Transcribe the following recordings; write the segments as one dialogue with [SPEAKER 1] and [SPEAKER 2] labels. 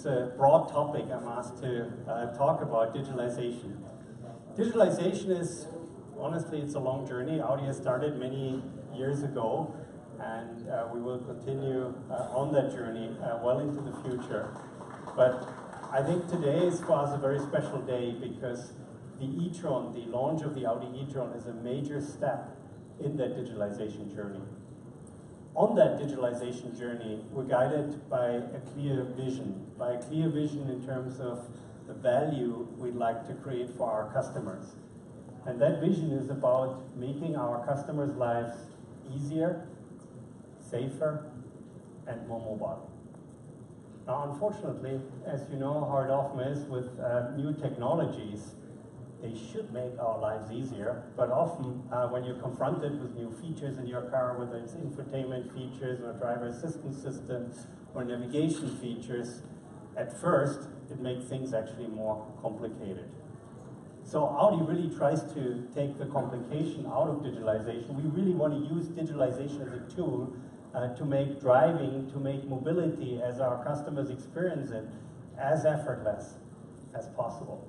[SPEAKER 1] It's a broad topic I'm asked to talk about, digitalization. Digitalization is, honestly, it's a long journey. Audi has started many years ago, and we will continue on that journey well into the future. But I think today is for us a very special day because the e-tron, the launch of the Audi e-tron, is a major step in that digitalization journey. On that digitalization journey, we're guided by a clear vision in terms of the value we'd like to create for our customers. And that vision is about making our customers' lives easier, safer, and more mobile. Now, unfortunately, as you know how it often is with new technologies, they should make our lives easier, but often when you're confronted with new features in your car, whether it's infotainment features or driver assistance systems or navigation features, at first it makes things actually more complicated. So Audi really tries to take the complication out of digitalization. We really want to use digitalization as a tool to make driving, to make mobility as our customers experience it, as effortless as possible.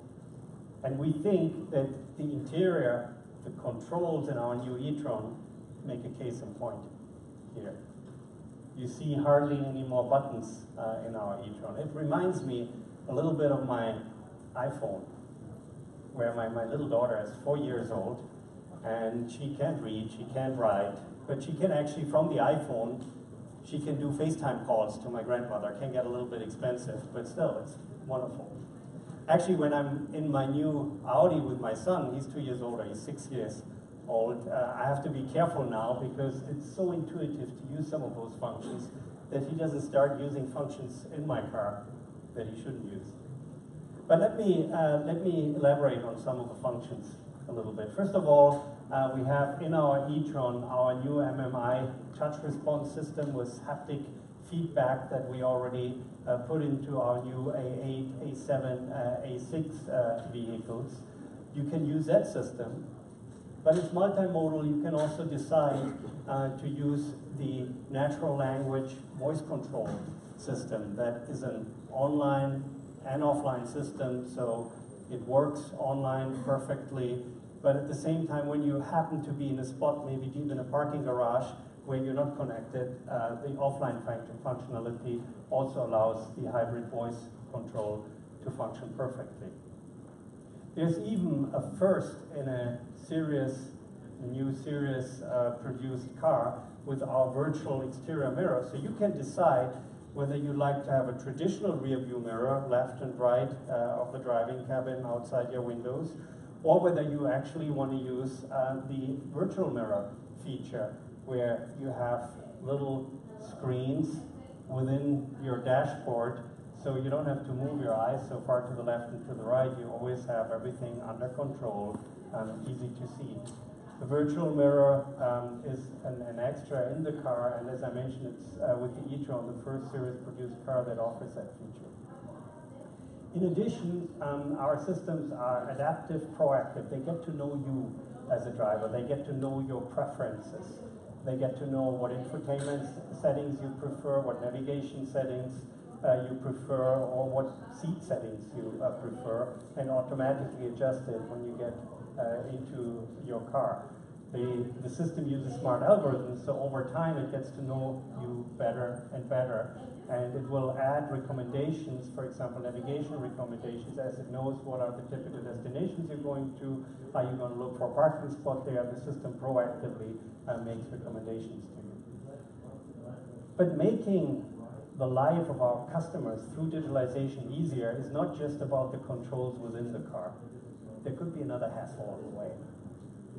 [SPEAKER 1] And we think that the interior, the controls in our new e-tron make a case in point here. You see hardly any more buttons in our e-tron. It reminds me a little bit of my iPhone, where my little daughter is 4 years old, and she can't read, she can't write, but she can actually, from the iPhone, she can do FaceTime calls to my grandmother. Can get a little bit expensive, but still, it's wonderful. Actually, when I'm in my new Audi with my son, he's 2 years older, he's 6 years old, I have to be careful now because it's so intuitive to use some of those functions that he doesn't start using functions in my car that he shouldn't use. But let me elaborate on some of the functions a little bit. First of all, we have in our e-tron our new MMI touch response system with haptic feedback that we already put into our new A8, A7, A6 vehicles. You can use that system, but it's multimodal. You can also decide to use the natural language voice control system. That is an online and offline system, so it works online perfectly, but at the same time, when you happen to be in a spot, maybe deep in a parking garage, where you're not connected, the offline functionality also allows the hybrid voice control to function perfectly. There's even a first in a new series produced car with our virtual exterior mirror. So you can decide whether you like to have a traditional rear view mirror, left and right of the driving cabin outside your windows, or whether you actually want to use the virtual mirror feature, where you have little screens within your dashboard, so you don't have to move your eyes so far to the left and to the right. You always have everything under control and easy to see. The virtual mirror is an extra in the car, and as I mentioned, it's with the e-tron, the first series produced car that offers that feature. In addition, our systems are adaptive, proactive. They get to know you as a driver. They get to know your preferences. They get to know what infotainment settings you prefer, what navigation settings you prefer, or what seat settings you prefer, and automatically adjust it when you get into your car. The system uses smart algorithms, so over time it gets to know you better and better, and it will add recommendations, for example, navigation recommendations, as it knows what are the typical destinations you're going to, are you going to look for a parking spot there. The system proactively makes recommendations to you. But making the life of our customers through digitalization easier is not just about the controls within the car. There could be another hassle on the way.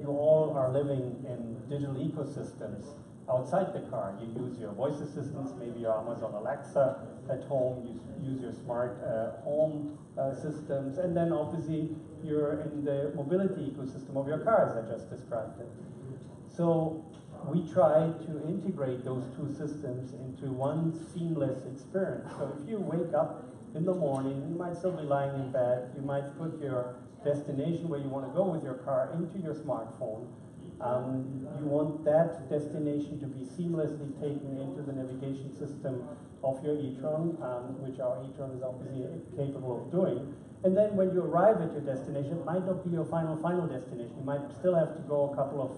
[SPEAKER 1] You all are living in digital ecosystems outside the car. You use your voice assistants, maybe your Amazon Alexa at home, you use your smart home systems, and then obviously you're in the mobility ecosystem of your car, as I just described it. So we try to integrate those two systems into one seamless experience. So if you wake up in the morning, you might still be lying in bed, you might put your destination where you want to go with your car into your smartphone, You want that destination to be seamlessly taken into the navigation system of your e-tron, which our e-tron is obviously capable of doing. And then when you arrive at your destination, it might not be your final destination. You might still have to go a couple of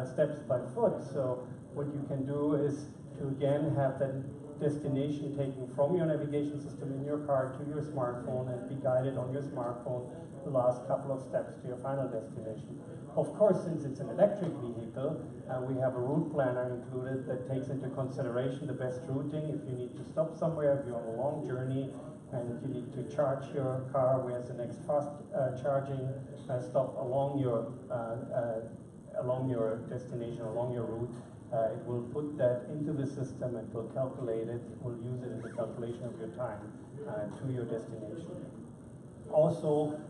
[SPEAKER 1] steps by foot. So what you can do is to again have that destination taken from your navigation system in your car to your smartphone and be guided on your smartphone the last couple of steps to your final destination. Of course, since it's an electric vehicle, we have a route planner included that takes into consideration the best routing. If you need to stop somewhere, if you're on a long journey and you need to charge your car, where's the next fast charging stop along your destination, along your route, it will put that into the system and will calculate it, will use it in the calculation of your time to your destination. Also,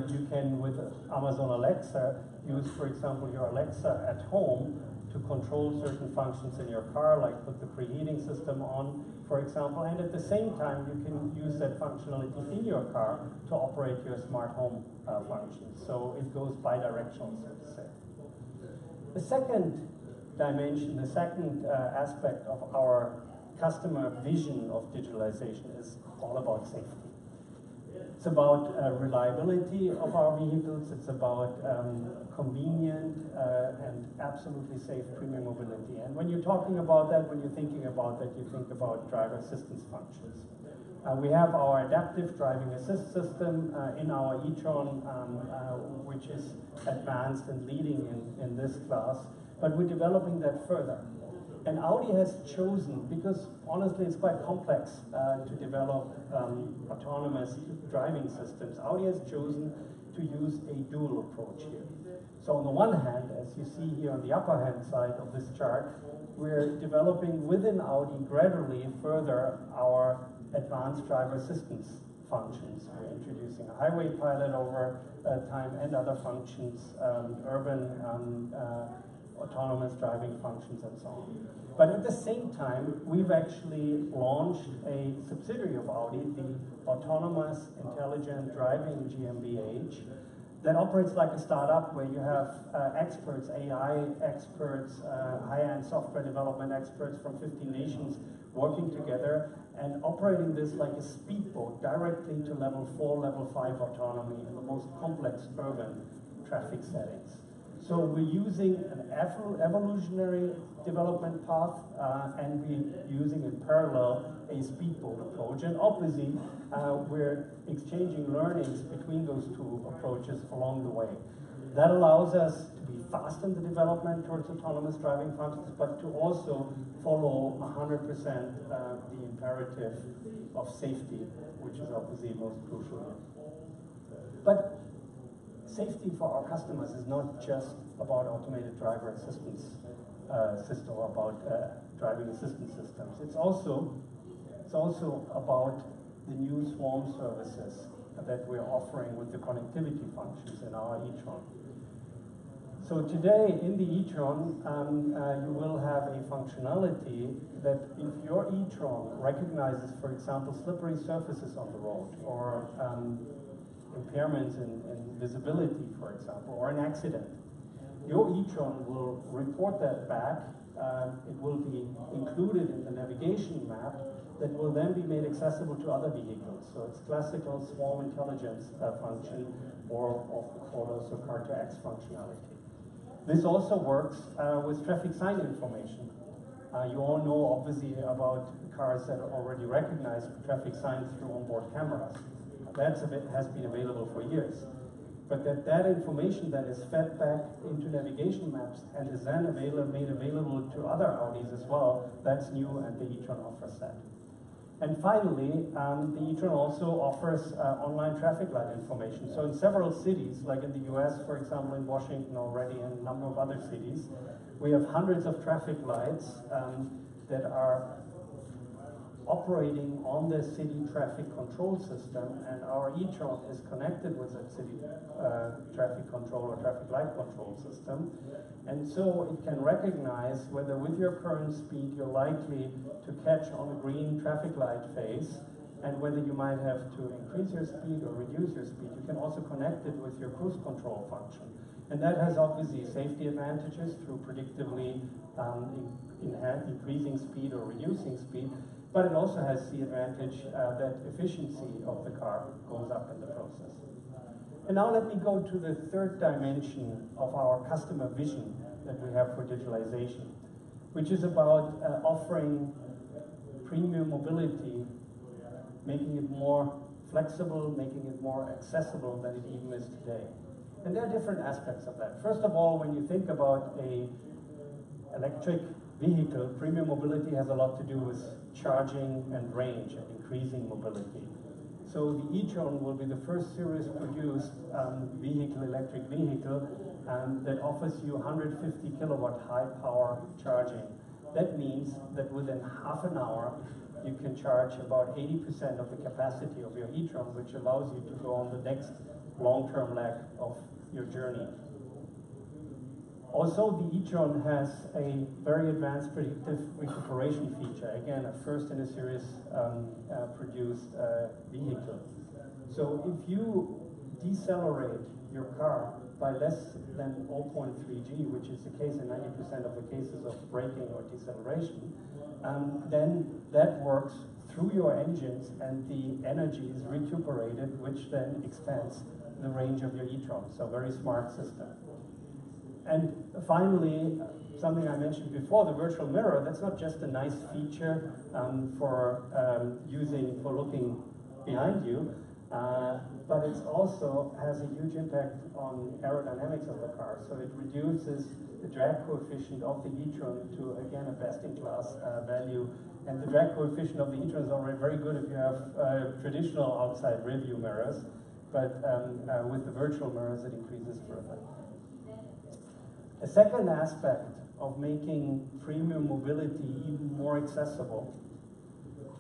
[SPEAKER 1] you can, with Amazon Alexa, use, for example, your Alexa at home to control certain functions in your car, like put the preheating system on, for example, and at the same time, you can use that functionality in your car to operate your smart home functions. So it goes bi-directional, so to say. The second dimension, the second aspect of our customer vision of digitalization is all about safety. It's about reliability of our vehicles. It's about convenient and absolutely safe premium mobility. And when you're talking about that, when you're thinking about that, you think about driver assistance functions. We have our adaptive driving assist system in our e-tron, which is advanced and leading in this class, but we're developing that further. And Audi has chosen, because honestly it's quite complex to develop autonomous driving systems, Audi has chosen to use a dual approach here. So on the one hand, as you see here on the upper hand side of this chart, we're developing within Audi gradually further our advanced driver assistance functions. We're introducing a highway pilot over time and other functions, urban autonomous driving functions and so on. But at the same time, we've actually launched a subsidiary of Audi, the Autonomous Intelligent Driving GmbH, that operates like a startup where you have experts, AI experts, high-end software development experts from 50 nations working together and operating this like a speedboat directly to level 4, level 5 autonomy in the most complex urban traffic settings. So we're using an evolutionary development path and we're using in parallel a speedboat approach. And obviously, we're exchanging learnings between those two approaches along the way. That allows us to be fast in the development towards autonomous driving functions, but to also follow 100% the imperative of safety, which is obviously most crucial. But safety for our customers is not just about automated driver assistance system or about driving assistance systems. It's also about the new swarm services that we're offering with the connectivity functions in our e-tron. So today in the e-tron, you will have a functionality that if your e-tron recognizes, for example, slippery surfaces on the road or impairments in visibility, for example, or an accident, your e-tron will report that back. It will be included in the navigation map that will then be made accessible to other vehicles. So it's classical swarm intelligence function or also Car2X functionality. This also works with traffic sign information. You all know obviously about cars that already recognize traffic signs through onboard cameras. That has been available for years. But that information that is fed back into navigation maps and is then made available to other Audis as well, that's new and the e-tron offers that. And finally, the e-tron also offers online traffic light information. So in several cities, like in the US, for example, in Washington already and a number of other cities, we have hundreds of traffic lights that are operating on the city traffic control system, and our e-tron is connected with that city traffic control or traffic light control system. And so it can recognize whether with your current speed you're likely to catch on a green traffic light phase, and whether you might have to increase your speed or reduce your speed. You can also connect it with your cruise control function. And that has obviously safety advantages through predictively increasing speed or reducing speed, but it also has the advantage that efficiency of the car goes up in the process. And now let me go to the third dimension of our customer vision that we have for digitalization, which is about offering premium mobility, making it more flexible, making it more accessible than it even is today. And there are different aspects of that. First of all, when you think about an electric vehicle, premium mobility has a lot to do with charging and range and increasing mobility. So the e-tron will be the first series produced electric vehicle that offers you 150 kilowatt high power charging. That means that within half an hour, you can charge about 80% of the capacity of your e-tron, which allows you to go on the next long-term leg of your journey. Also, the e-tron has a very advanced predictive recuperation feature. Again, a first in a series produced vehicle. So if you decelerate your car by less than 0.3 G, which is the case in 90% of the cases of braking or deceleration, then that works through your engines and the energy is recuperated, which then expands the range of your e-tron. So very smart system. And finally, something I mentioned before, the virtual mirror, that's not just a nice feature for looking behind you, but it also has a huge impact on aerodynamics of the car. So it reduces the drag coefficient of the e-tron to, again, a best-in-class value. And the drag coefficient of the e-tron is already very good if you have traditional outside rear view mirrors, but with the virtual mirrors, it increases further. A second aspect of making premium mobility even more accessible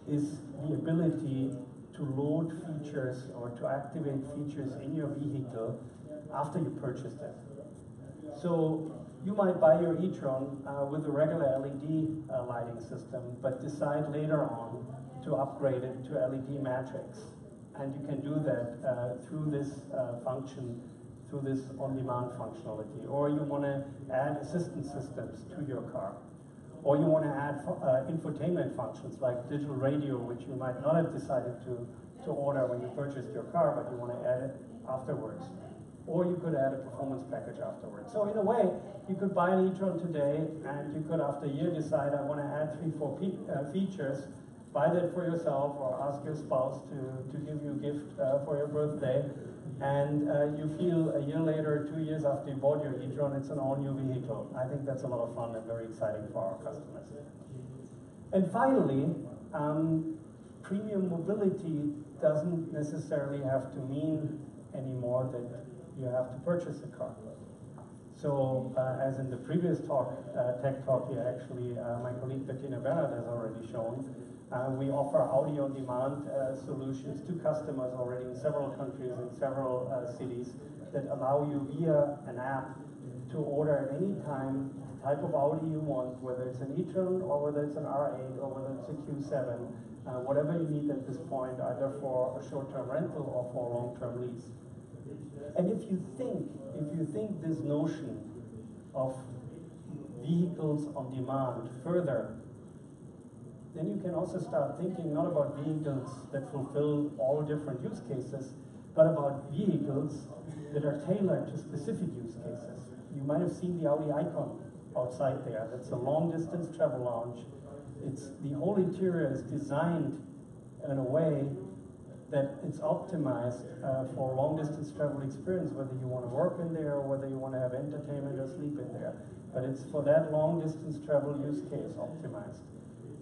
[SPEAKER 1] is the ability to load features or to activate features in your vehicle after you purchased it. So you might buy your e-tron with a regular LED lighting system, but decide later on to upgrade it to LED matrix. And you can do that through this function, through this on-demand functionality. Or you want to add assistance systems to your car. Or you want to add infotainment functions like digital radio, which you might not have decided to order when you purchased your car, but you want to add it afterwards. Or you could add a performance package afterwards. So in a way, you could buy an e-tron today, and you could, after a year, decide, I want to add 3-4 features, buy that for yourself, or ask your spouse to give you a gift for your birthday, and you feel a year later, 2 years after you bought your e-tron, it's an all-new vehicle. I think that's a lot of fun and very exciting for our customers. And finally, premium mobility doesn't necessarily have to mean anymore that you have to purchase a car. So, as in the previous talk, tech talk here, actually, my colleague Bettina Bernhard has already shown, we offer Audi on-demand solutions to customers already in several countries and several cities that allow you via an app to order at any time the type of Audi you want, whether it's an e-tron or whether it's an R8 or whether it's a Q7, whatever you need at this point, either for a short-term rental or for a long-term lease. And if you think this notion of vehicles on demand further, then you can also start thinking not about vehicles that fulfill all different use cases, but about vehicles that are tailored to specific use cases. You might have seen the Audi icon outside there. That's a long-distance travel lounge. The whole interior is designed in a way that it's optimized for long-distance travel experience, whether you want to work in there or whether you want to have entertainment or sleep in there. But it's for that long-distance travel use case optimized.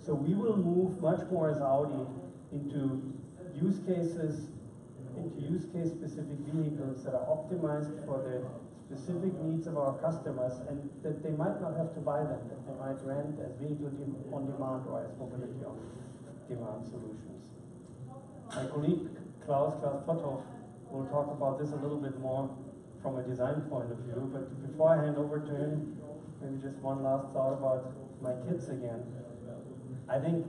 [SPEAKER 1] So we will move much more as Audi into use case-specific vehicles that are optimized for the specific needs of our customers, and that they might not have to buy them, that they might rent as vehicle on demand or as mobility on demand solutions. My colleague Claus Potthoff will talk about this a little bit more from a design point of view, but before I hand over to him, maybe just one last thought about my kids again. I think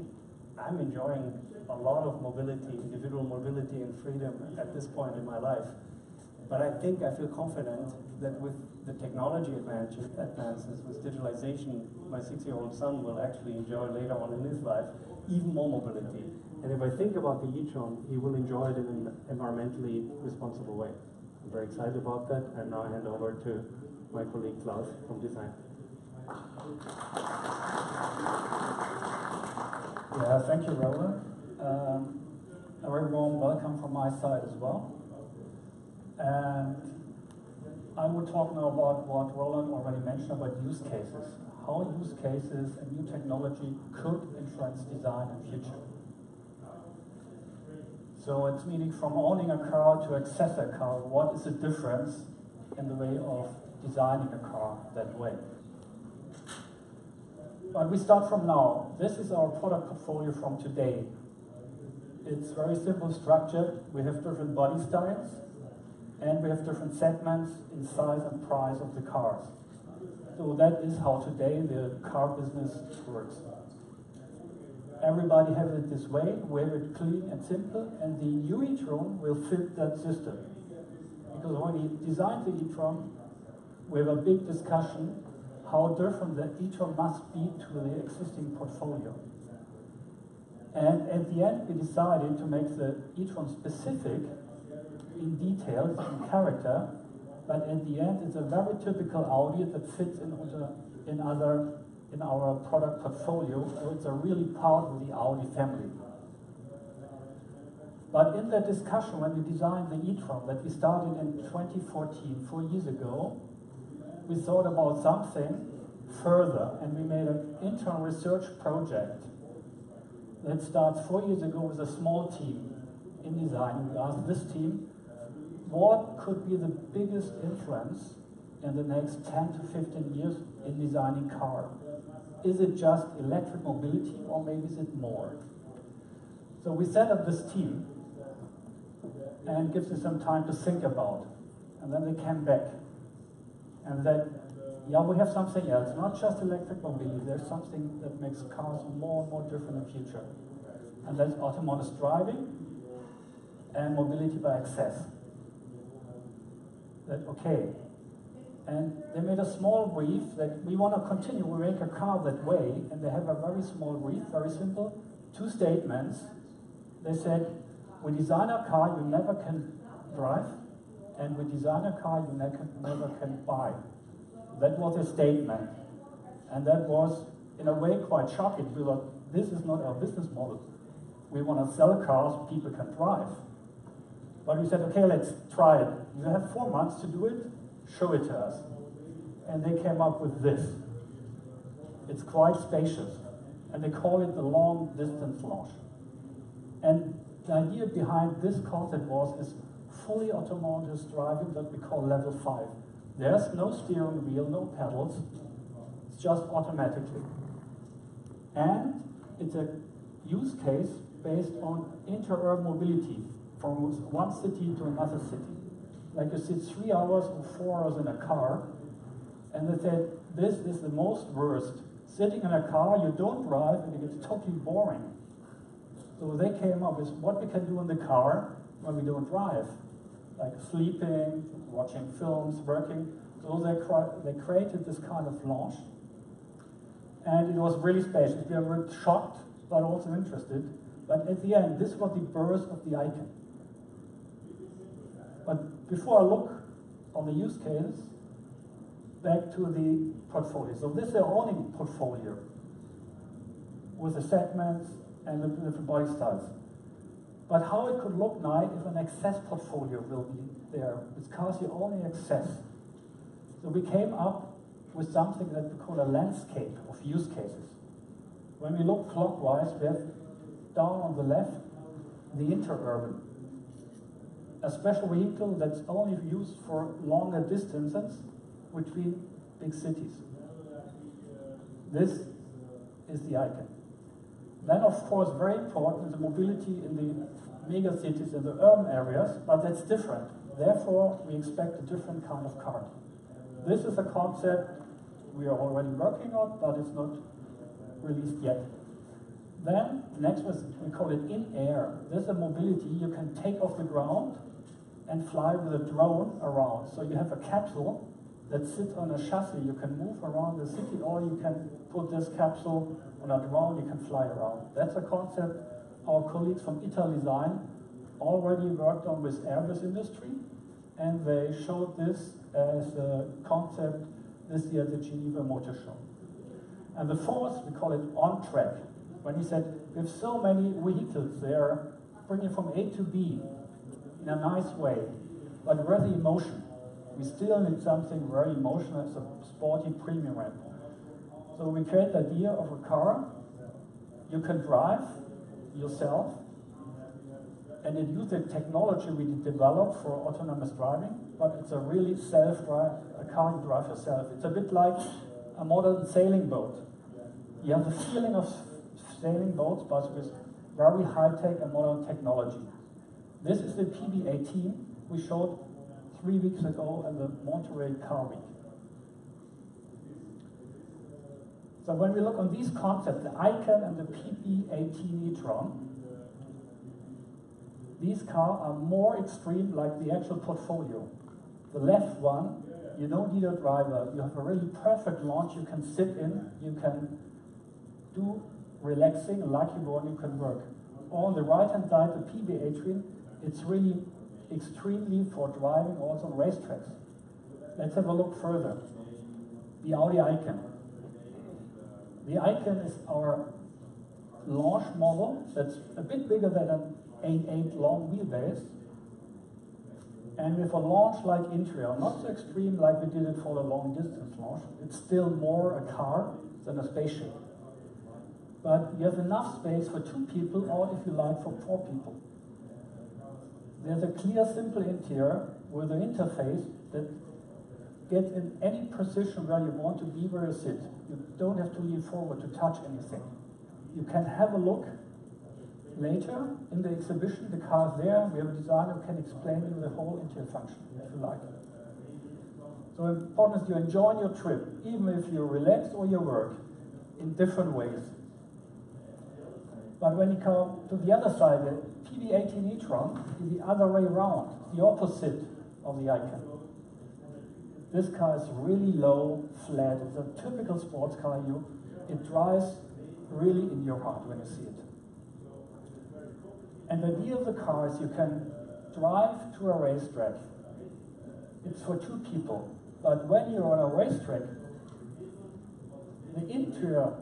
[SPEAKER 1] I'm enjoying a lot of mobility, individual mobility and freedom at this point in my life. But I think I feel confident that with the technology advances, with digitalization, my 6-year-old son will actually enjoy later on in his life even more mobility. And if I think about the e-tron, he will enjoy it in an environmentally responsible way. I'm very excited about that, and now I hand over to my colleague Claus from design.
[SPEAKER 2] Yeah, thank you, Roland. A very warm welcome from my side as well. And I will talk now about what Roland already mentioned about use cases. How use cases and new technology could influence design and future. So it's meaning from owning a car to access a car, what is the difference in the way of designing a car that way? But we start from now. This is our product portfolio from today. It's very simple structured. We have different body styles, and we have different segments in size and price of the cars. So that is how today the car business works. Everybody has it this way, we have it clean and simple, and the new e-tron will fit that system. Because when we designed the e-tron, we have a big discussion how different the e-tron must be to the existing portfolio. And at the end, we decided to make the e-tron specific in details, in character, but at the end, it's a very typical Audi that fits in our product portfolio, so it's a really part of the Audi family. But in that discussion, when we designed the e-tron that we started in 2014, 4 years ago, we thought about something further, and we made an internal research project that starts 4 years ago with a small team in design. We asked this team, what could be the biggest influence in the next 10 to 15 years in designing cars? Is it just electric mobility, or maybe is it more? So we set up this team and gives them some time to think about. And then they came back and said, yeah, we have something else, not just electric mobility, there's something that makes cars more and more different in the future. And that's autonomous driving and mobility by access. That, okay. And they made a small brief that we want to continue, we make a car that way, and they have a very small brief, very simple, 2 statements. They said, we design a car you never can drive, and we design a car you never can buy. That was a statement. And that was, in a way, quite shocking. We thought, this is not our business model. We want to sell cars people can drive. But we said, okay, let's try it. You have 4 months to do it, show it to us. And they came up with this. It's quite spacious. And they call it the long distance launch. And the idea behind this concept is fully autonomous driving that we call level 5. There's no steering wheel, no pedals. It's just automatically. And it's a use case based on interurban mobility from one city to another city. Like you sit 3 hours or 4 hours in a car, and they said, this is the most worst. Sitting in a car, you don't drive, and it gets totally boring. So they came up with what we can do in the car when we don't drive, like sleeping, watching films, working. So they created this kind of launch, and it was really spacious. We were shocked, but also interested. But at the end, this was the birth of the icon. But before I look on the use cases, back to the portfolio. So this is the owning portfolio with the segments and the different body styles. But how it could look like if an access portfolio will be there, because you only access. So we came up with something that we call a landscape of use cases. When we look clockwise, we have down on the left the interurban. A special vehicle that's only used for longer distances between big cities. This is the icon. Then, of course, very important is the mobility in the mega cities, in the urban areas, but that's different. Therefore, we expect a different kind of car. This is a concept we are already working on, but it's not released yet. Then, next was, we call it in air. This is a mobility you can take off the ground and fly with a drone around. So you have a capsule that sits on a chassis. You can move around the city, or you can put this capsule on a drone, you can fly around. That's a concept our colleagues from Italdesign already worked on with Airbus industry, and they showed this as a concept this year at the Geneva Motor Show. And the fourth, we call it on track. When he said, we have so many vehicles, they are bringing from A to B in a nice way, but where's the emotion? We still need something very emotional, as a sporty premium ramp. So we create the idea of a car you can drive yourself, and it uses the technology we developed for autonomous driving, but it's a really self-drive, a car you drive yourself. It's a bit like a modern sailing boat. You have the feeling of sailing boats, but with very high-tech and modern technology. This is the PB18 we showed 3 weeks ago at the Monterey Car Week. So when we look on these concepts, the Icon and the PB18 e-tron, these cars are more extreme like the actual portfolio. The left one, you don't need a driver. You have a really perfect launch you can sit in, you can do relaxing, like you want, you can work. On the right-hand side, the PB18, it's really extremely for driving also on racetracks. Let's have a look further. The Audi Icon. The Icon is our launch model that's a bit bigger than an 8.8 long wheelbase. And with a launch-like interior, not so extreme like we did it for the long-distance launch. It's still more a car than a spaceship. But you have enough space for 2 people, or if you like, for 4 people. There's a clear, simple interior with an interface that gets in any position where you want to be, where you sit. You don't have to lean forward to touch anything. You can have a look later in the exhibition. The car is there. We have a designer who can explain you the whole interior function, if you like. So important is you enjoy your trip, even if you relax or you work, in different ways. But when you come to the other side, the PB18 e-tron is the other way around, the opposite of the Icon. This car is really low, flat. It's a typical sports car. It drives really in your heart when you see it. And the idea of the car is you can drive to a racetrack. It's for 2 people. But when you're on a racetrack, the interior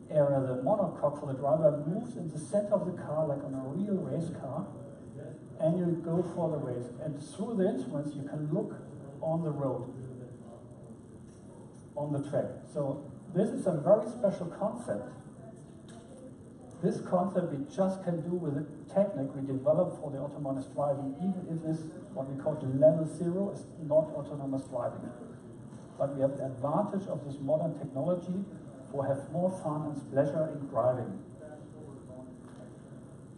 [SPEAKER 2] area, the monocoque for the driver, moves in the center of the car like on a real race car, and you go for the race. And through the instruments, you can look on the road, on the track. So this is a very special concept. This concept we just can do with the technique we developed for the autonomous driving, even if this, what we call level 0, is not autonomous driving. But we have the advantage of this modern technology for have more fun and pleasure in driving.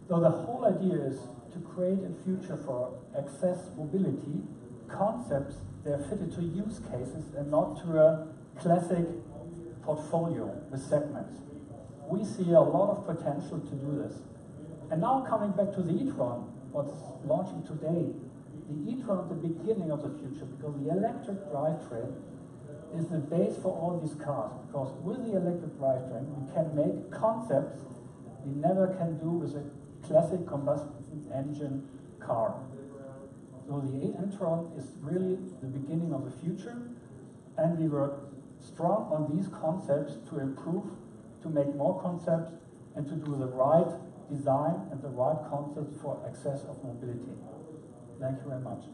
[SPEAKER 2] So the whole idea is to create a future for access mobility concepts. They're fitted to use cases and not to a classic portfolio with segments. We see a lot of potential to do this. And now coming back to the e-tron, what's launching today, the e-tron is the beginning of the future, because the electric drivetrain is the base for all these cars. Because with the electric drivetrain, we can make concepts we never can do with a classic combustion engine car. So the e-tron is really the beginning of the future, and we were strong on these concepts to improve, to make more concepts, and to do the right design and the right concepts for access of mobility. Thank you very much.